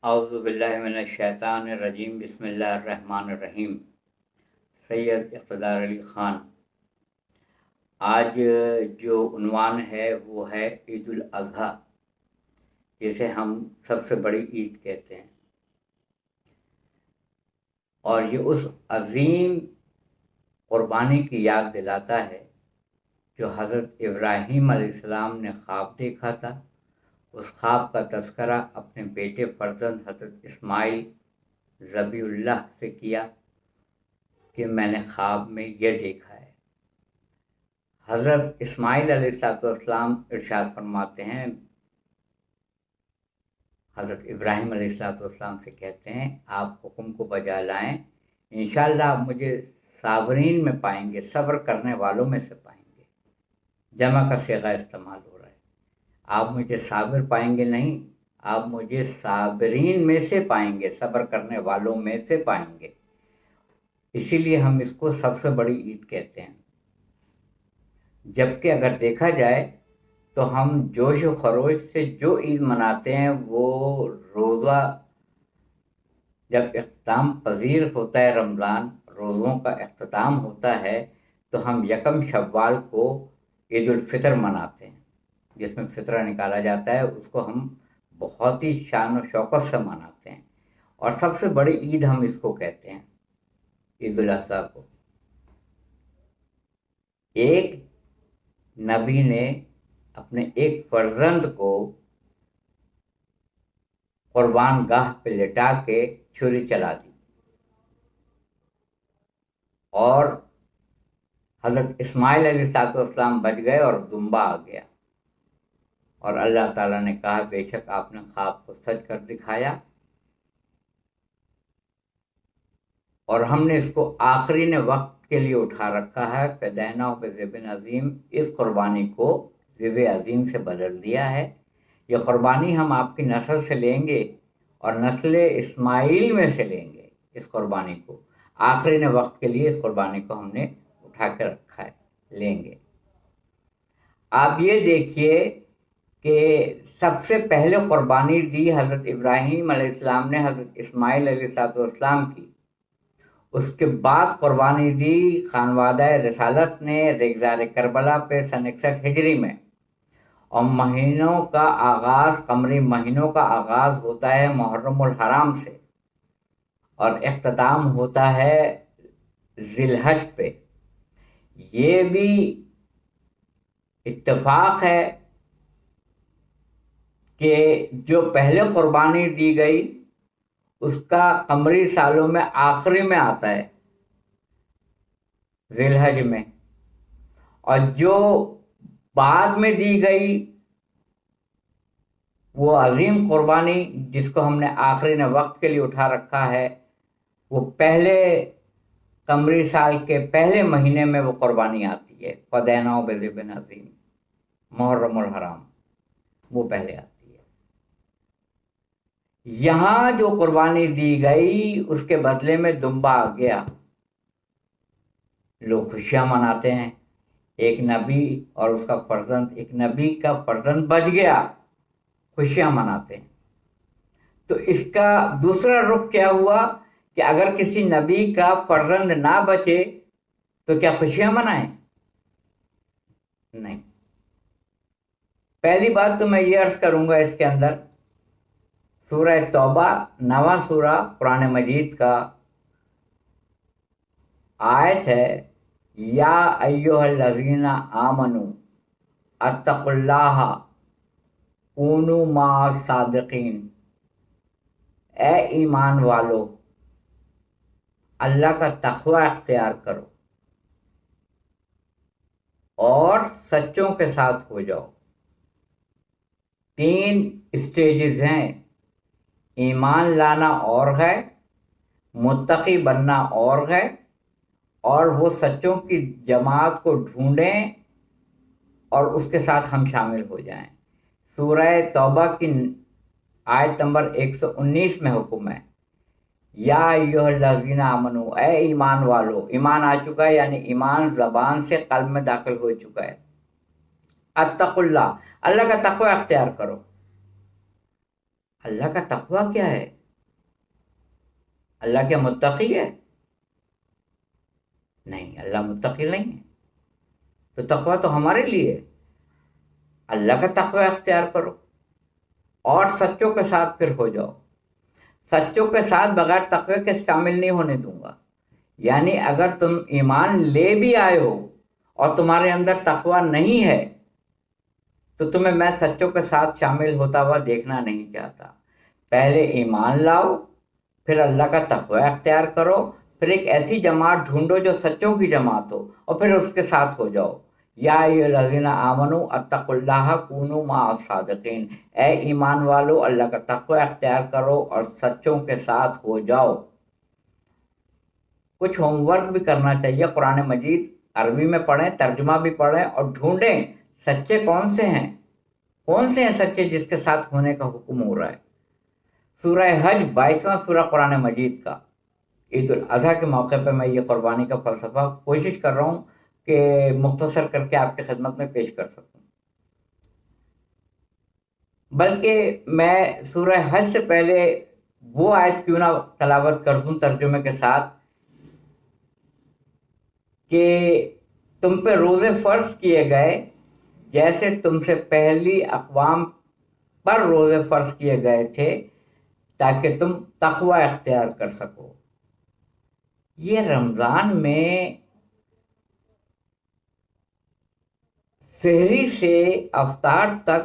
اعوذ باللہ من الشیطان الرجیم بسم اللہ الرحمن الرحیم۔ سید اقتدار علی خان۔ آج جو عنوان ہے وہ ہے عید الاضحیٰ، جسے ہم سب سے بڑی عید کہتے ہیں، اور یہ اس عظیم قربانی کی یاد دلاتا ہے جو حضرت ابراہیم علیہ السلام نے خواب دیکھا تھا۔ اس خواب کا تذکرہ اپنے بیٹے فرزند حضرت اسماعیل ذبیح اللہ سے کیا کہ میں نے خواب میں یہ دیکھا ہے۔ حضرت اسماعیل علیہ السلام ارشاد فرماتے ہیں، حضرت ابراہیم علیہ السلام سے کہتے ہیں آپ حکم کو بجا لائیں، انشاءاللہ آپ مجھے صابرین میں پائیں گے، صبر کرنے والوں میں سے پائیں گے۔ جمع کا صیغہ استعمال ہو رہا ہے۔ آپ مجھے صابر پائیں گے نہیں، آپ مجھے صابرین میں سے پائیں گے، صبر کرنے والوں میں سے پائیں گے۔ اسی لیے ہم اس کو سب سے بڑی عید کہتے ہیں۔ جبکہ اگر دیکھا جائے تو ہم جوش و خروش سے جو عید مناتے ہیں وہ روزہ جب اختتام پذیر ہوتا ہے، رمضان روزوں کا اختتام ہوتا ہے تو ہم یکم شوال کو عید الفطر مناتے ہیں، جس میں فطرہ نکالا جاتا ہے۔ اس کو ہم بہت ہی شان و شوکت سے مناتے ہیں، اور سب سے بڑی عید ہم اس کو کہتے ہیں، عید الاضحیٰ کو۔ ایک نبی نے اپنے ایک فرزند کو قربان گاہ پہ لٹا کے چھری چلا دی، اور حضرت اسماعیل علیہ السلام بچ گئے اور دمبا آ گیا، اور اللہ تعالیٰ نے کہا بے شک آپ نے خواب کو سچ کر دکھایا، اور ہم نے اس کو آخرین وقت کے لیے اٹھا رکھا ہے۔ فدیناہ بذبح عظیم، اس قربانی کو ذبح عظیم سے بدل دیا ہے۔ یہ قربانی ہم آپ کی نسل سے لیں گے، اور نسل اسماعیل میں سے لیں گے۔ اس قربانی کو آخرین وقت کے لیے اس قربانی کو ہم نے اٹھا کے رکھا ہے، لیں گے۔ آپ یہ دیکھیے کہ سب سے پہلے قربانی دی حضرت ابراہیم علیہ السلام نے حضرت اسماعیل علیہ السلام کی۔ اس کے بعد قربانی دی خانوادہ رسالت نے ریگزار کربلا پہ سن 61 ہجری میں، اور مہینوں کا آغاز، قمری مہینوں کا آغاز ہوتا ہے محرم الحرام سے، اور اختتام ہوتا ہے ذی الحج پہ۔ یہ بھی اتفاق ہے کہ جو پہلے قربانی دی گئی اس کا قمری سالوں میں آخری میں آتا ہے، ذی الحج میں، اور جو بعد میں دی گئی وہ عظیم قربانی جس کو ہم نے آخرین وقت کے لیے اٹھا رکھا ہے، وہ پہلے قمری سال کے پہلے مہینے میں وہ قربانی آتی ہے، فدیناہ بذبح عظیم، محرم الحرام، وہ پہلے آتی ہے۔ یہاں جو قربانی دی گئی اس کے بدلے میں دمبا آ گیا، لوگ خوشیاں مناتے ہیں۔ ایک نبی اور اس کا فرزند، ایک نبی کا فرزند بچ گیا، خوشیاں مناتے ہیں۔ تو اس کا دوسرا رخ کیا ہوا کہ اگر کسی نبی کا فرزند نہ بچے تو کیا خوشیاں منائیں؟ نہیں۔ پہلی بات تو میں یہ عرض کروں گا اس کے اندر، سورہ توبہ 9واں سورہ قرآن مجید کا آیت ہے، یا ایھا الذین آمنوا اتقوا اللہ کونوا مع الصادقین، اے ایمان والو اللہ کا تقوی اختیار کرو اور سچوں کے ساتھ ہو جاؤ۔ 3 اسٹیجز ہیں، ایمان لانا اور ہے، متقی بننا اور ہے، اور وہ سچوں کی جماعت کو ڈھونڈیں اور اس کے ساتھ ہم شامل ہو جائیں۔ سورہ توبہ کی آیت نمبر 119 میں حکم ہے، یا ایھا الذین آمنوا، اے ایمان والو۔ ایمان آ چکا ہے، یعنی ایمان زبان سے قلب میں داخل ہو چکا ہے۔ اتقوا اللہ، اللہ کا تقوی اختیار کرو، اللہ کا تقوی کیا ہے؟ اللہ کیا متقی ہے؟ نہیں، اللہ متقی نہیں ہے۔ تو تقوی تو ہمارے لیے ہے۔ اللہ کا تقوی اختیار کرو اور سچوں کے ساتھ پھر ہو جاؤ۔ سچوں کے ساتھ بغیر تقوی کے شامل نہیں ہونے دوں گا۔ یعنی اگر تم ایمان لے بھی آئے ہو اور تمہارے اندر تقوی نہیں ہے تو تمہیں میں سچوں کے ساتھ شامل ہوتا ہوا دیکھنا نہیں چاہتا۔ پہلے ایمان لاؤ، پھر اللہ کا تقوی اختیار کرو، پھر ایک ایسی جماعت ڈھونڈو جو سچوں کی جماعت ہو اور پھر اس کے ساتھ ہو جاؤ۔ یا ایھا الذین آمنوا اتقوا اللہ کونوا مع الصادقین، اے ایمان والو اللہ کا تقوی اختیار کرو اور سچوں کے ساتھ ہو جاؤ۔ کچھ ہوم ورک بھی کرنا چاہیے، قرآن مجید عربی میں پڑھیں، ترجمہ بھی پڑھیں اور ڈھونڈیں سچے کون سے ہیں، کون سے ہیں سچے جس کے ساتھ ہونے کا حکم ہو رہا ہے۔ سورہ حج 22واں سورہ قرآن مجید کا۔ عید الاضحیٰ کے موقع پہ میں یہ قربانی کا فلسفہ کوشش کر رہا ہوں کہ مختصر کر کے آپ کی خدمت میں پیش کر سکوں۔ بلکہ میں سورہ حج سے پہلے وہ آیت کیوں نہ تلاوت کر دوں ترجمے کے ساتھ کہ تم پہ روزے فرض کیے گئے جیسے تم سے پہلی اقوام پر روزے فرض کیے گئے تھے تاکہ تم تقوی اختیار کر سکو۔ یہ رمضان میں سحری سے افطار تک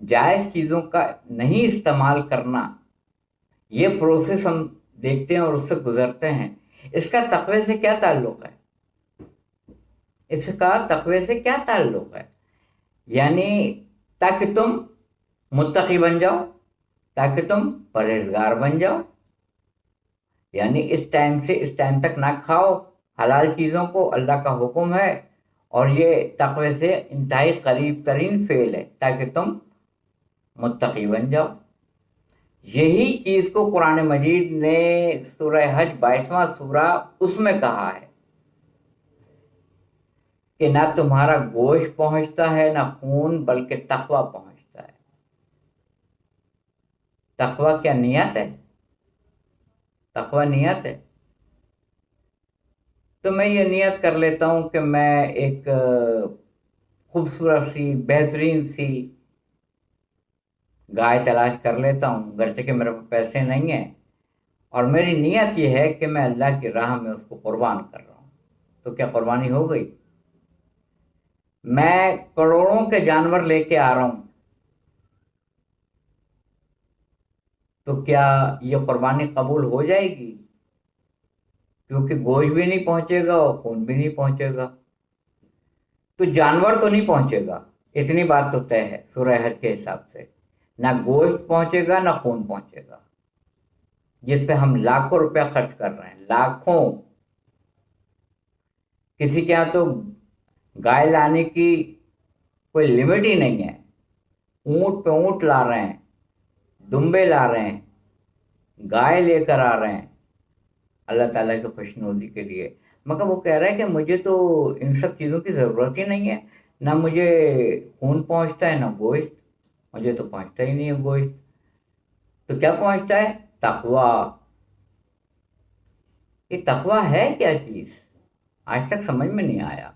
جائز چیزوں کا نہیں استعمال کرنا، یہ پروسیس ہم دیکھتے ہیں اور اس سے گزرتے ہیں۔ اس کا تقوی سے کیا تعلق ہے؟ اس کا تقوی سے کیا تعلق ہے؟ یعنی تاکہ تم متقی بن جاؤ، تاکہ تم پرہیزگار بن جاؤ۔ یعنی اس ٹائم سے اس ٹائم تک نہ کھاؤ حلال چیزوں کو، اللہ کا حکم ہے، اور یہ تقوی سے انتہائی قریب ترین فعل ہے تاکہ تم متقی بن جاؤ۔ یہی چیز کو قرآن مجید نے سورہ حج 22واں سورہ اس میں کہا ہے کہ نہ تمہارا گوشت پہنچتا ہے نہ خون، بلکہ تقوی پہنچتا ہے۔ تقوی کیا نیت ہے؟ تقوی نیت ہے۔ تو میں یہ نیت کر لیتا ہوں کہ میں ایک خوبصورت سی بہترین سی گائے تلاش کر لیتا ہوں، گرچہ کہ میرے پاس پیسے نہیں ہیں، اور میری نیت یہ ہے کہ میں اللہ کی راہ میں اس کو قربان کر رہا ہوں۔ تو کیا قربانی ہو گئی؟ میں کروڑوں کے جانور لے کے آ رہا ہوں، تو کیا یہ قربانی قبول ہو جائے گی؟ کیونکہ گوشت بھی نہیں پہنچے گا اور خون بھی نہیں پہنچے گا، تو جانور تو نہیں پہنچے گا، اتنی بات تو طے ہے سورہ حج کے حساب سے۔ نہ گوشت پہنچے گا نہ خون پہنچے گا، جس پہ ہم لاکھوں روپیہ خرچ کر رہے ہیں، لاکھوں۔ کسی کے یہاں تو گائے لانے کی کوئی لمٹ ہی نہیں ہے، اونٹ پہ اونٹ لا رہے ہیں، دمبے لا رہے ہیں، گائے لے کر آ رہے ہیں اللہ تعالیٰ کی خوشنودی کے لیے۔ مگر وہ کہہ رہا ہے کہ مجھے تو ان سب چیزوں کی ضرورت ہی نہیں ہے، نہ مجھے خون پہنچتا ہے نہ گوشت، مجھے تو پہنچتا ہی نہیں ہے گوشت، تو کیا پہنچتا ہے؟ تقوی۔ یہ تقوی ہے کیا چیز؟ آج تک سمجھ میں نہیں آیا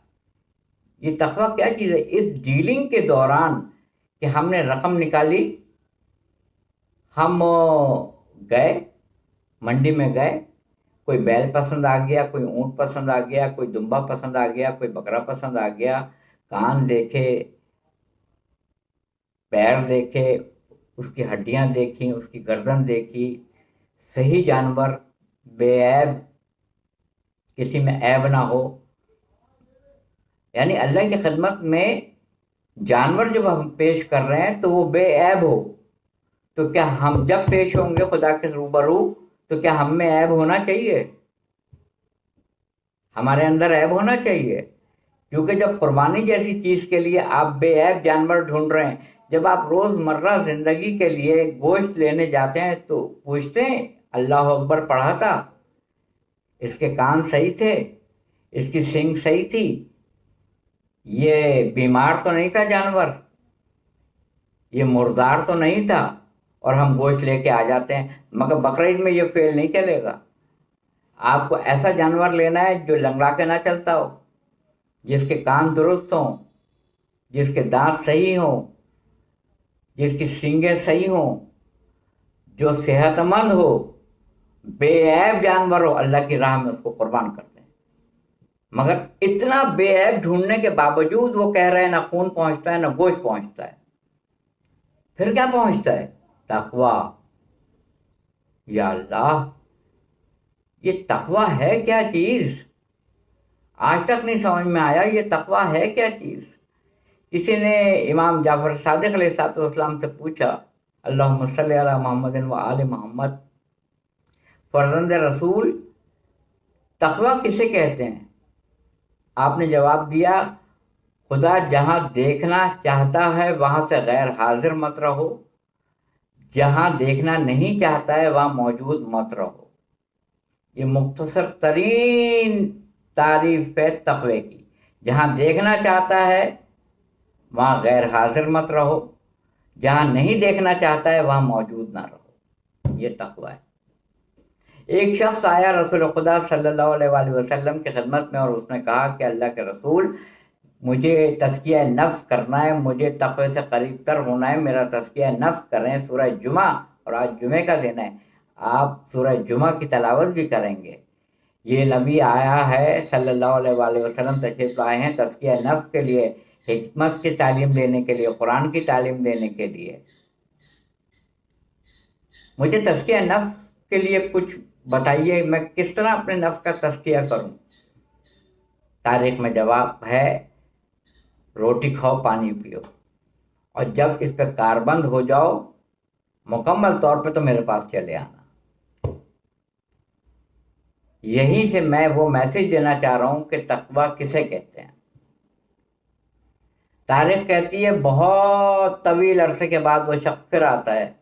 یہ تقوی کیا چیز ہے۔ اس ڈیلنگ کے دوران کہ ہم نے رقم نکالی، ہم گئے منڈی میں گئے، کوئی بیل پسند آ گیا، کوئی اونٹ پسند آ گیا، کوئی دمبا پسند آ گیا، کوئی بکرا پسند آ گیا، کان دیکھے، پیر دیکھے، اس کی ہڈیاں دیکھیں، اس کی گردن دیکھی، صحیح جانور، بے عیب، کسی میں عیب نہ ہو۔ یعنی اللہ کی خدمت میں جانور جب ہم پیش کر رہے ہیں تو وہ بے عیب ہو، تو کیا ہم جب پیش ہوں گے خدا کے روبرو تو کیا ہم میں عیب ہونا چاہیے؟ ہمارے اندر عیب ہونا چاہیے، کیونکہ جب قربانی جیسی چیز کے لیے آپ بے عیب جانور ڈھونڈ رہے ہیں، جب آپ روز مرہ زندگی کے لیے گوشت لینے جاتے ہیں تو پوچھتے ہیں اللہ اکبر پڑھا تھا، اس کے کان صحیح تھے، اس کی سینگ صحیح تھی، یہ بیمار تو نہیں تھا جانور، یہ مردار تو نہیں تھا، اور ہم گوشت لے کے آ جاتے ہیں، مگر بقرعید میں یہ فعل نہیں چلے گا۔ آپ کو ایسا جانور لینا ہے جو لنگڑا کے نہ چلتا ہو، جس کے کان درست ہوں، جس کے دانت صحیح ہوں، جس کی سینگیں صحیح ہوں، جو صحت مند ہو، بے عیب جانور ہو، اللہ کی راہ میں اس کو قربان کر دیں۔ مگر اتنا بے عیب ڈھونڈنے کے باوجود وہ کہہ رہے ہیں نہ خون پہنچتا ہے نہ گوشت پہنچتا ہے، پھر کیا پہنچتا ہے؟ تقویٰ۔ یا اللہ، یہ تقویٰ ہے کیا چیز؟ آج تک نہیں سمجھ میں آیا یہ تقویٰ ہے کیا چیز۔ کسی نے امام جعفر صادق علیہ السلام سے پوچھا، اللہم صلی علی محمد و آل محمد، فرزند رسول، تقویٰ کسے کہتے ہیں؟ آپ نے جواب دیا، خدا جہاں دیکھنا چاہتا ہے وہاں سے غیر حاضر مت رہو، جہاں دیکھنا نہیں چاہتا ہے وہاں موجود مت رہو۔ یہ مختصر ترین تعریف ہے تقوی کی۔ جہاں دیکھنا چاہتا ہے وہاں غیر حاضر مت رہو، جہاں نہیں دیکھنا چاہتا ہے وہاں موجود نہ رہو، یہ تقوی ہے۔ ایک شخص آیا رسول خدا صلی اللہ علیہ وآلہ وسلم کی خدمت میں اور اس نے کہا کہ اللہ کے رسول، مجھے تزکیہ نفس کرنا ہے، مجھے تقوی سے قریب تر ہونا ہے، میرا تزکیہ نفس کریں۔ سورہ جمعہ، اور آج جمعے کا دن ہے، آپ سورہ جمعہ کی تلاوت بھی کریں گے۔ یہ نبی آیا ہے صلی اللہ علیہ وآلہ وسلم، تشریف لائے ہیں تزکیہ نفس کے لیے، حکمت کی تعلیم دینے کے لیے، قرآن کی تعلیم دینے کے لیے۔ مجھے تزکیہ نفس کے لیے کچھ بتائیے، میں کس طرح اپنے نفس کا تزکیہ کروں؟ تاریخ میں جواب ہے، روٹی کھاؤ، پانی پیو، اور جب اس پہ کاربند ہو جاؤ مکمل طور پہ تو میرے پاس چلے آنا۔ یہیں سے میں وہ میسج دینا چاہ رہا ہوں کہ تقویٰ کسے کہتے ہیں۔ تاریخ کہتی ہے بہت طویل عرصے کے بعد وہ شخص پھر آتا ہے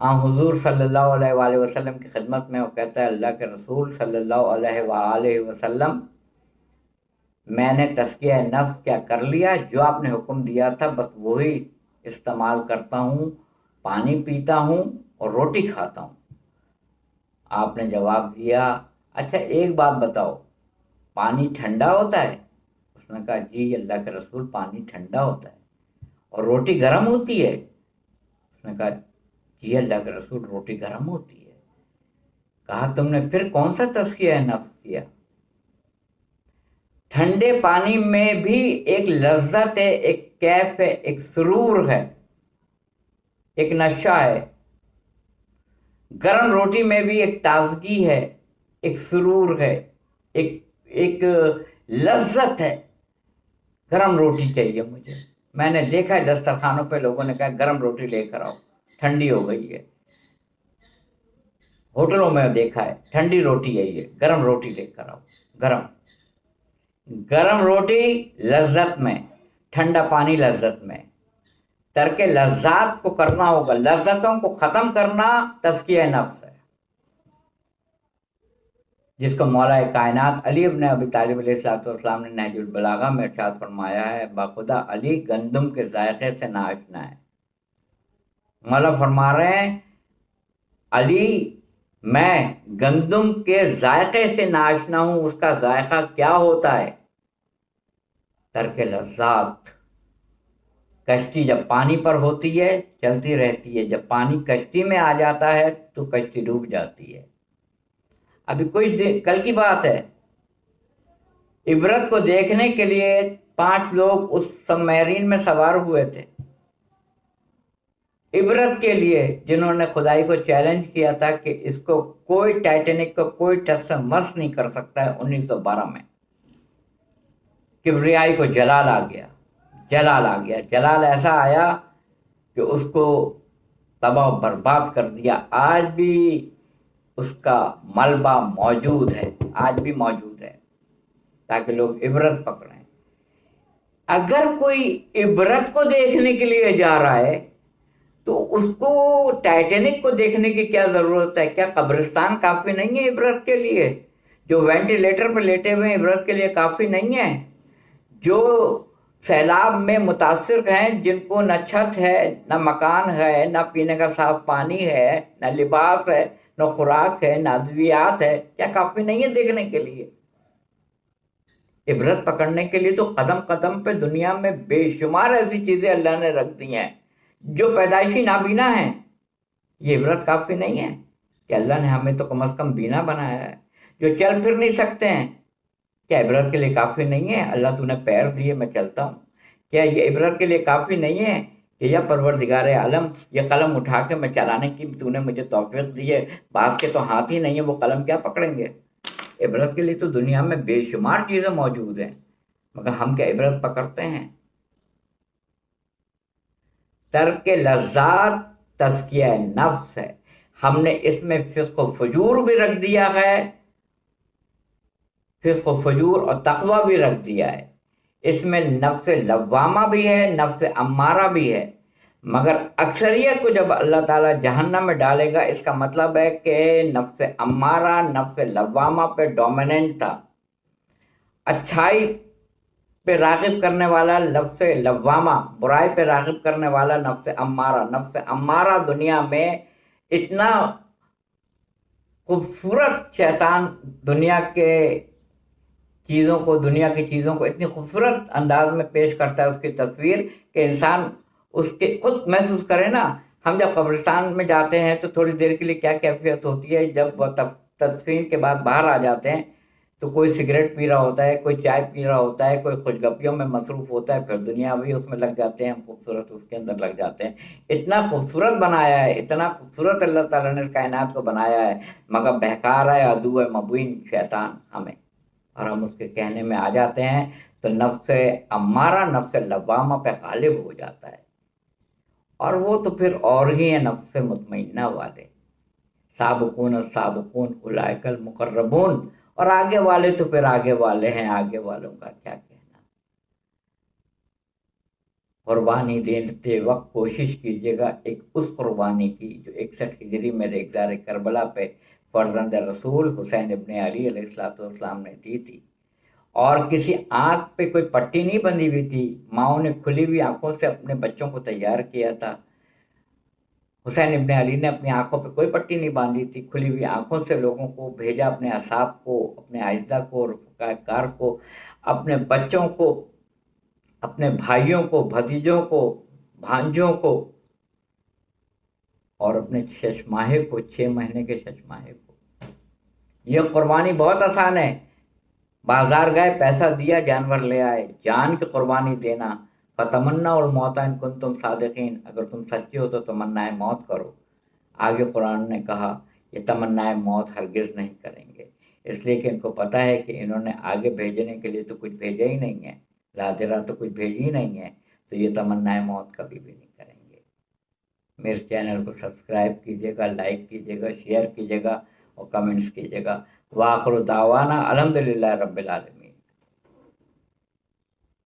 حضور صلی اللہ علیہ وآلہ وسلم کی خدمت میں، وہ کہتا ہے، اللہ کے رسول صلی اللہ علیہ وآلہ وسلم، میں نے تزکیہ نفس کیا کر لیا، جو آپ نے حکم دیا تھا بس وہی استعمال کرتا ہوں، پانی پیتا ہوں اور روٹی کھاتا ہوں۔ آپ نے جواب دیا، اچھا ایک بات بتاؤ، پانی ٹھنڈا ہوتا ہے؟ اس نے کہا، جی اللہ کے رسول، پانی ٹھنڈا ہوتا ہے۔ اور روٹی گرم ہوتی ہے؟ اس نے کہا، جی اللہ کے رسول، روٹی گرم ہوتی ہے۔ کہا، تم نے پھر کون سا تزکیہ نفس کیا؟ ٹھنڈے پانی میں بھی ایک لذت ہے، ایک کیف ہے، ایک سرور ہے، ایک نشہ ہے۔ گرم روٹی میں بھی ایک تازگی ہے، ایک سرور ہے، ایک لذت ہے۔ گرم روٹی چاہیے مجھے۔ میں نے دیکھا ہے دسترخوانوں پہ لوگوں نے کہا گرم روٹی لے کر آؤ، ٹھنڈی ہو گئی ہے۔ ہوٹلوں میں دیکھا ہے ٹھنڈی روٹی ہے، یہ گرم روٹی لے کر آؤ۔ گرم روٹی لذت میں، ٹھنڈا پانی لذت میں۔ ترک لذات کو کرنا ہوگا، لذتوں کو ختم کرنا تزکیہ نفس ہے، جس کو مولا کائنات علی ابن ابی طالب علیہ السلام نے نہج البلاغہ میں ارشاد فرمایا ہے، باخدا علی گندم کے ذائقے سے ناآشنا ہے۔ مولا فرما رہے ہیں، علی میں گندم کے ذائقے سے ناآشنا ہوں، اس کا ذائقہ کیا ہوتا ہے؟ ترک لذات۔ کشتی جب پانی پر ہوتی ہے چلتی رہتی ہے، جب پانی کشتی میں آ جاتا ہے تو کشتی ڈوب جاتی ہے۔ ابھی کل کی بات ہے، عبرت کو دیکھنے کے لیے 5 لوگ اس سب میرین میں سوار ہوئے تھے، عبرت کے لیے، جنہوں نے خدائی کو چیلنج کیا تھا کہ اس کو کوئی ٹائٹینک کو کوئی ٹس سے مس نہیں کر سکتا ہے۔ 1912 میں کبریائی کو جلال آ گیا، جلال ایسا آیا کہ اس کو تباہ و برباد کر دیا۔ آج بھی اس کا ملبہ موجود ہے، آج بھی موجود ہے، تاکہ لوگ عبرت پکڑیں۔ اگر کوئی عبرت کو دیکھنے کے لیے جا رہا ہے تو اس کو ٹائٹینک کو دیکھنے کی کیا ضرورت ہے؟ کیا قبرستان کافی نہیں ہے عبرت کے لیے؟ جو وینٹیلیٹر پہ لیٹے ہوئے ہیں عبرت کے لیے کافی نہیں ہے؟ جو سیلاب میں متاثر ہیں جن کو نہ چھت ہے، نہ مکان ہے، نہ پینے کا صاف پانی ہے، نہ لباس ہے، نہ خوراک ہے، نہ ادویات ہے، کیا کافی نہیں ہے دیکھنے کے لیے؟ عبرت پکڑنے کے لیے تو قدم قدم پہ دنیا میں بے شمار ایسی چیزیں اللہ نے رکھ دی ہیں جو پیدائشی نابینا ہیں۔ یہ عبرت کافی نہیں ہے کہ اللہ نے ہمیں تو کم از کم بینا بنایا ہے؟ جو چل پھر نہیں سکتے ہیں، کیا عبرت کے لیے کافی نہیں ہے اللہ تو نے پیر دیے میں چلتا ہوں؟ کیا یہ عبرت کے لیے کافی نہیں ہے کہ یا پروردگار عالم یہ قلم اٹھا کے میں چلانے کی تو نے مجھے توفیق دی ہے، بعض کے تو ہاتھ ہی نہیں ہے، وہ قلم کیا پکڑیں گے؟ عبرت کے لیے تو دنیا میں بے شمار چیزیں موجود ہیں، مگر ہم کیا عبرت پکڑتے ہیں؟ ترک لذات تزکیہ نفس ہے، ہم نے اس میں فسق و فجور بھی رکھ دیا ہے، فسق و فجور اور تقوی بھی رکھ دیا ہے، اس میں نفس لوامہ بھی ہے، نفس امارہ بھی ہے، مگر اکثریت کو جب اللہ تعالیٰ جہنم میں ڈالے گا اس کا مطلب ہے کہ نفس امارہ نفس لوامہ پہ ڈومیننٹ تھا، اچھائی پہ راغب کرنے والا نفس لوامہ، برائی پہ راغب کرنے والا نفس امارہ۔ نفس امارہ دنیا میں اتنا خوبصورت شیطان دنیا کی چیزوں کو اتنی خوبصورت انداز میں پیش کرتا ہے اس کی تصویر کہ انسان اس کے خود محسوس کرے نا۔ ہم جب قبرستان میں جاتے ہیں تو تھوڑی دیر کے لیے کیا کیفیت ہوتی ہے، جب وہ تدفین کے بعد باہر آ جاتے ہیں تو کوئی سگریٹ پی رہا ہوتا ہے، کوئی چائے پی رہا ہوتا ہے، کوئی خوش گپیوں میں مصروف ہوتا ہے، پھر دنیا بھی اس میں لگ جاتے ہیں، خوبصورت اس کے اندر لگ جاتے ہیں۔ اتنا خوبصورت بنایا ہے، اتنا خوبصورت اللہ تعالیٰ نے اس کائنات کو بنایا ہے، مگر بہکا رہا ہے عدو مبین شیطان ہمیں، اور ہم اس کے کہنے میں آ جاتے ہیں تو نفس امارہ نفس لوامہ پہ غالب ہو جاتا ہے، اور وہ تو پھر اور ہی ہیں نفس مطمئنہ والے، سابقون السابقون اولئک المقربون، اور آگے والے تو پھر آگے والے ہیں، آگے والوں کا کیا کہنا۔ قربانی دیتے وقت کوشش کیجیے گا ایک اس قربانی کی جو 61 ہجری میں ریگزار کربلا پہ فرزند رسول حسین ابن علی علیہ السلام نے دی تھی، اور کسی آنکھ پہ کوئی پٹی نہیں بندھی ہوئی تھی، ماؤں نے کھلی ہوئی آنکھوں سے اپنے بچوں کو تیار کیا تھا۔ حسین ابن علی نے اپنی آنکھوں پہ کوئی پٹی نہیں باندھی تھی، کھلی ہوئی آنکھوں سے لوگوں کو بھیجا، اپنے اصحاب کو، اپنے اعزہ کو، رفقائے کار کو، اپنے بچوں کو، اپنے بھائیوں کو، بھتیجوں کو، بھانجوں کو، اور اپنے ششماہے کو، 6 مہینے کے ششماہے کو۔ یہ قربانی بہت آسان ہے، بازار گئے، پیسہ دیا، جانور لے آئے، جان کی قربانی دینا۔ فتمنوا الموت ان کنتم صادقین، اگر تم سچے ہو تو تمنائے موت کرو۔ آگے قرآن نے کہا یہ تمنائے موت ہرگز نہیں کریں گے، اس لیے کہ ان کو پتہ ہے کہ انہوں نے آگے بھیجنے کے لیے تو کچھ بھیجا ہی نہیں ہے، ظاہرہ تو کچھ بھیجی ہی نہیں ہے، تو یہ تمنائے موت کبھی بھی نہیں کریں گے۔ میرے چینل کو سبسکرائب کیجیے گا، لائک کیجیے گا، شیئر کیجیے گا اور کمنٹس کیجیے گا۔ وآخر دعوانا الحمدللہ رب العالمین۔